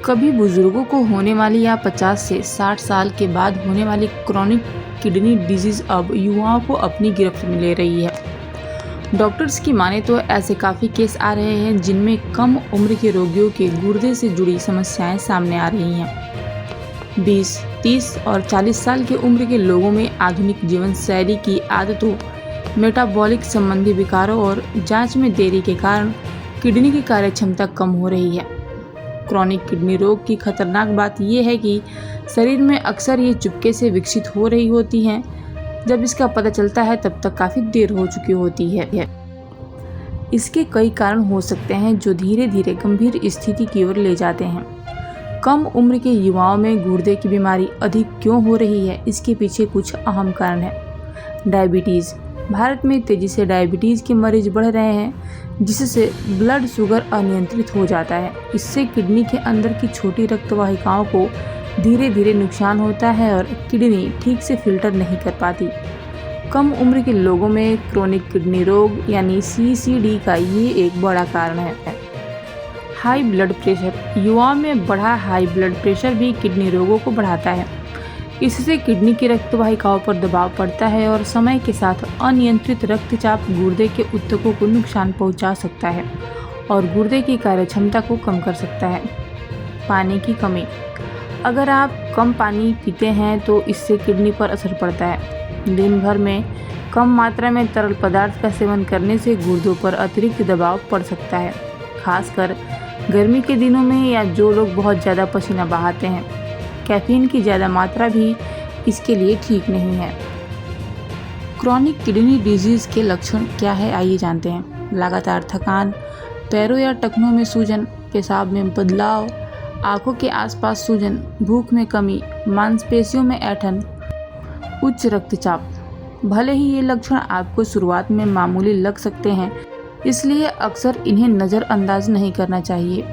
कभी बुजुर्गों को होने वाली या 50 से 60 साल के बाद होने वाली क्रॉनिक किडनी डिजीज अब युवाओं को अपनी गिरफ्त में ले रही है। डॉक्टर्स की माने तो ऐसे काफ़ी केस आ रहे हैं जिनमें कम उम्र के रोगियों के गुर्दे से जुड़ी समस्याएं सामने आ रही हैं। 20, 30 और 40 साल की उम्र के लोगों में आधुनिक जीवन शैली की आदतों, मेटाबॉलिक संबंधी विकारों और जांच में देरी के कारण किडनी की कार्यक्षमता कम हो रही है। क्रॉनिक किडनी रोग की खतरनाक बात यह है कि शरीर में अक्सर ये चुपके से विकसित हो रही होती हैं। जब इसका पता चलता है तब तक काफ़ी देर हो चुकी होती है। इसके कई कारण हो सकते हैं जो धीरे धीरे गंभीर स्थिति की ओर ले जाते हैं। कम उम्र के युवाओं में गुर्दे की बीमारी अधिक क्यों हो रही है, इसके पीछे कुछ अहम कारण हैं। डायबिटीज़। भारत में तेज़ी से डायबिटीज़ के मरीज बढ़ रहे हैं, जिससे ब्लड शुगर अनियंत्रित हो जाता है। इससे किडनी के अंदर की छोटी रक्त वाहिकाओं को धीरे धीरे नुकसान होता है और किडनी ठीक से फिल्टर नहीं कर पाती। कम उम्र के लोगों में क्रोनिक किडनी रोग यानी CCD का ये एक बड़ा कारण है। High blood pressure. युवाओं में बढ़ा हाई ब्लड प्रेशर भी किडनी रोगों को बढ़ाता है। इससे किडनी की रक्त वाहिकाओं पर दबाव पड़ता है और समय के साथ अनियंत्रित रक्तचाप गुर्दे के ऊतकों को नुकसान पहुंचा सकता है और गुर्दे की कार्यक्षमता को कम कर सकता है। पानी की कमी। अगर आप कम पानी पीते हैं तो इससे किडनी पर असर पड़ता है। दिन भर में कम मात्रा में तरल पदार्थ का सेवन करने से गुर्दों पर अतिरिक्त दबाव पड़ सकता है, खासकर गर्मी के दिनों में या जो लोग बहुत ज़्यादा पसीना बहाते हैं। कैफीन की ज़्यादा मात्रा भी इसके लिए ठीक नहीं है। क्रॉनिक किडनी डिजीज़ के लक्षण क्या है, आइए जानते हैं। लगातार थकान, पैरों या टखनों में सूजन, पेशाब में बदलाव, आंखों के आसपास सूजन, भूख में कमी, मांसपेशियों में ऐंठन, उच्च रक्तचाप। भले ही ये लक्षण आपको शुरुआत में मामूली लग सकते हैं, इसलिए अक्सर इन्हें नज़रअंदाज नहीं करना चाहिए।